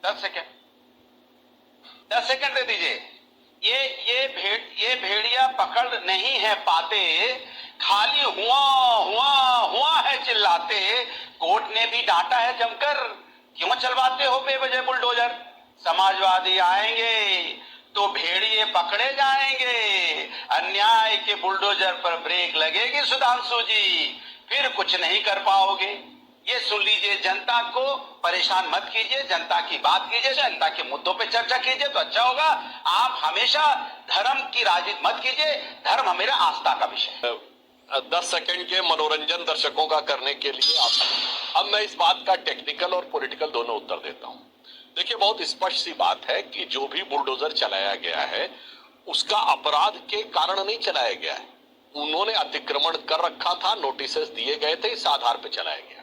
10 second दे दीजिए। ये भेड़िया पकड़ नहीं है पाते, खाली हुआ हुआ हुआ है चिल्लाते। कोर्ट ने भी डांटा है जमकर, क्यों चलवाते हो बेवजह बुलडोजर। समाजवादी आएंगे तो भेड़िए पकड़े जाएंगे, अन्याय के बुलडोजर पर ब्रेक लगेगी सुधांशु जी, फिर कुछ नहीं कर पाओगे। ये सुन लीजिए, जनता को परेशान मत कीजिए, जनता की बात कीजिए, जनता के मुद्दों पे चर्चा कीजिए तो अच्छा होगा। आप हमेशा धर्म की राजनीति मत कीजिए, धर्म मेरा आस्था का विषय है। 10 सेकंड के मनोरंजन दर्शकों का करने के लिए अब मैं इस बात का टेक्निकल और पॉलिटिकल दोनों उत्तर देता हूं। देखिए, बहुत स्पष्ट सी बात है कि जो भी बुलडोजर चलाया गया है उसका अपराध के कारण नहीं चलाया गया है। उन्होंने अतिक्रमण कर रखा था, नोटिसेस दिए गए थे, इस आधार पर चलाया गया।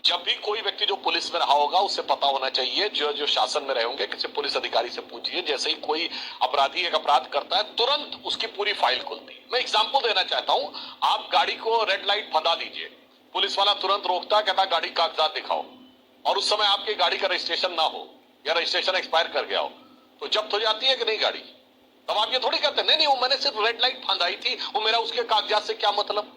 जब भी कोई व्यक्ति जो पुलिस में रहा होगा उसे पता होना चाहिए, जो शासन में रहे होंगे, किसी पुलिस अधिकारी से पूछिए, जैसे ही कोई अपराधी एक अपराध करता है तुरंत उसकी पूरी फाइल खुलती है। मैं एग्जांपल देना चाहता हूं, आप गाड़ी को रेड लाइट फंदा दीजिए, पुलिस वाला तुरंत रोकता, कहता गाड़ी कागजात दिखाओ, और उस समय आपकी गाड़ी का रजिस्ट्रेशन ना हो या रजिस्ट्रेशन एक्सपायर कर गया हो तो जब्त हो जाती है कि नहीं गाड़ी। तब आप ये थोड़ी कहते नहीं नहीं वो मैंने सिर्फ रेड लाइट फंदाई थी, वो मेरा उसके कागजात से क्या मतलब।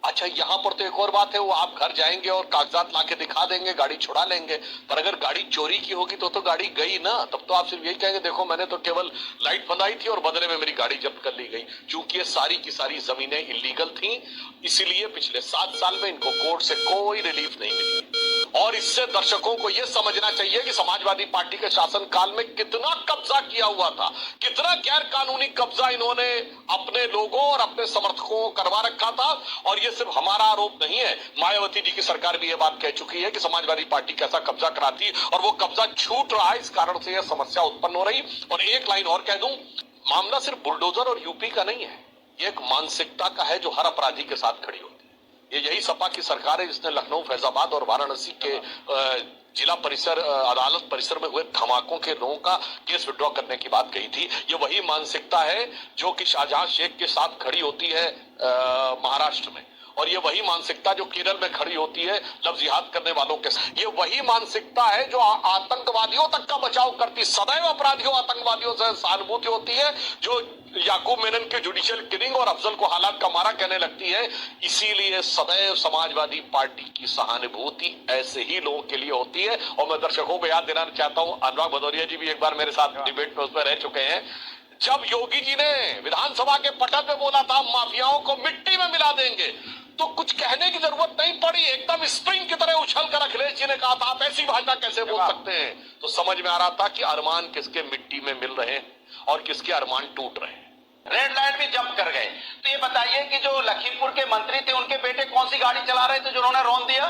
अच्छा, यहां पर तो एक और बात है, वो आप घर जाएंगे और कागजात लाके दिखा देंगे, गाड़ी छुड़ा लेंगे, पर अगर गाड़ी चोरी की होगी तो गाड़ी गई ना। तब तो आप सिर्फ यही कहेंगे देखो मैंने तो केवल लाइट फंदाई थी और बदले में मेरी गाड़ी जब्त कर ली गई। चूंकि ये सारी की सारी जमीनें इलीगल थी, इसीलिए पिछले 7 साल में इनको कोर्ट से कोई रिलीफ नहीं मिली। और इससे दर्शकों को यह समझना चाहिए कि समाजवादी पार्टी के शासन काल में कितना कब्जा किया हुआ था, कितना गैर कानूनी कब्जा इन्होंने अपने लोगों और अपने समर्थकों को करवा रखा था। और ये सिर्फ हमारा आरोप नहीं है, मायावती जी की सरकार भी यह बात कह चुकी है कि समाजवादी पार्टी कैसा कब्जा कराती, और वो कब्जा छूट रहा है, इस कारण से यह समस्या उत्पन्न हो रही। और एक लाइन और कह दूं, मामला सिर्फ बुलडोजर और यूपी का नहीं है, ये एक मानसिकता का है जो हर अपराधी के साथ खड़ी होती है। ये यही सपा की सरकार है जिसने लखनऊ, फैजाबाद और वाराणसी के जिला परिसर अदालत परिसर में हुए धमाकों के लोगों का केस विड्रॉ करने की बात कही थी। ये वही मानसिकता है जो कि शाहजहां शेख के साथ खड़ी होती है महाराष्ट्र में, और ये वही मानसिकता जो केरल में खड़ी होती है लव जिहाद करने वालों के साथ। ये वही मानसिकता है जो आतंकवादियों तक का बचाव करती, सदैव अपराधियों आतंकवादियों से सहानुभूति होती है, जो याकूब मेनन के जुडिशियल किलिंग और अफजल को हालात का मारा कहने लगती है। इसीलिए सदैव समाजवादी पार्टी की सहानुभूति ऐसे ही लोगों के लिए होती है। और मैं दर्शकों को याद दिलाना चाहता हूं, अनुराग भदौरिया जी भी एक बार मेरे साथ डिबेट में उसमें रह चुके हैं, जब योगी जी ने विधानसभा के पटल पे बोला था माफियाओं को मिट्टी में मिला देंगे, तो कुछ कहने की जरूरत नहीं पड़ी, एकदम स्प्रिंग की तरह उछल कर अखिलेश जी ने कहा था आप ऐसी भाषा कैसे बोल सकते हैं। तो समझ में आ रहा था कि अरमान किसके मिट्टी में मिल रहे हैं और किसके अरमान टूट रहे हैं। रेड लाइट भी जंप कर गए। तो ये बताइए कि जो लखीमपुर के मंत्री थे उनके बेटे कौन सी गाड़ी चला रहे थे जिन्होंने रौंद दिया,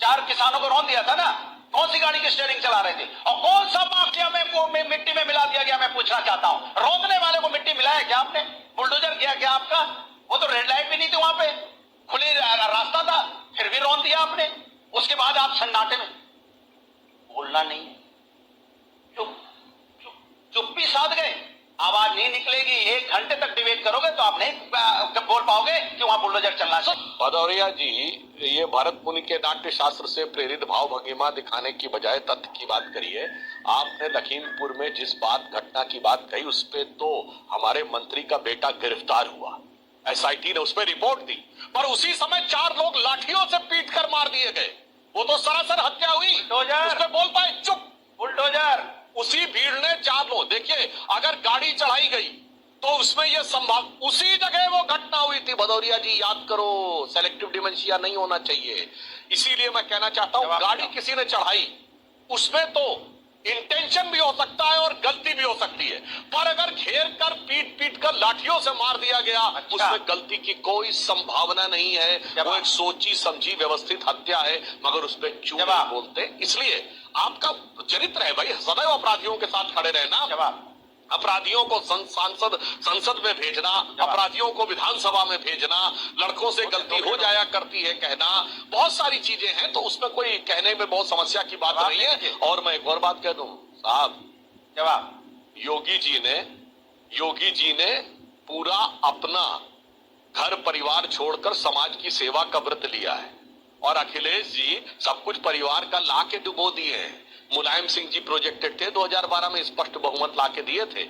4 किसानों को रौंद दिया था ना, कौन सी गाड़ी की स्टीयरिंग चला रहे थे, और कौन सा माफिया में मिट्टी में मिला दिया गया। मैं पूछना चाहता हूं, रौंदने वाले को मिट्टी मिलाया क्या आपने, बुलडोजर किया क्या आपका। वो तो रेड लाइट भी नहीं थी, वहां पे खुली रास्ता था, फिर भी रौंद दिया आपने। उसके बाद आप सन्नाटे में, बोलना नहीं, चुप्पी साध गए, आवाज नहीं निकलेगी। 1 घंटे तक डिबेट करोगे तो आप नहीं बोल पाओगे कि वहां बुलडोजर चलना है। भदौरिया जी, ये भरत मुनि के नाट्य शास्त्र से प्रेरित भाव भंगिमा दिखाने की बजाय तथ्य की बात करिए। आपने लखीमपुर में जिस घटना की बात कही उस पे तो हमारे मंत्री का बेटा गिरफ्तार हुआ, एसआईटी ने उसमें रिपोर्ट दी, पर उसी समय 4 लोग लाठियों से पीट कर मार दिए गए। वो तो सरासर हत्या हुई, उसमें बोल पाए चुप, बुलडोजर। उसी भीड़ ने 4 लोग, देखिए अगर गाड़ी चढ़ाई गई तो उसमें यह संभव, उसी जगह वो घटना हुई थी। भदौरिया जी याद करो, सेलेक्टिव डिमेंशिया नहीं होना चाहिए। इसीलिए मैं कहना चाहता हूं, गाड़ी किसी ने चढ़ाई उसमें तो इंटेंशन भी हो सकता है और गलती भी हो सकती है, पर अगर घेर कर पीट कर लाठियों से मार दिया गया, उसमें गलती की कोई संभावना नहीं है। वो एक सोची समझी व्यवस्थित हत्या है, मगर उस पर चूक नहीं बोलते। इसलिए आपका चरित्र है भाई, सदैव अपराधियों के साथ खड़े रहना, अपराधियों को संसद में भेजना, अपराधियों को विधानसभा में भेजना, लड़कों से गलती हो जाया करती है कहना, बहुत सारी चीजें हैं, तो उसमें कोई कहने में बहुत समस्या की बात नहीं है। और मैं एक और बात कह दूं साहब, जवाब योगी जी ने पूरा अपना घर परिवार छोड़कर समाज की सेवा का व्रत लिया है, और अखिलेश जी सब कुछ परिवार का ला के डुबो दिए हैं। मुलायम सिंह जी प्रोजेक्टेड थे, 2012 में स्पष्ट बहुमत लाके दिए थे।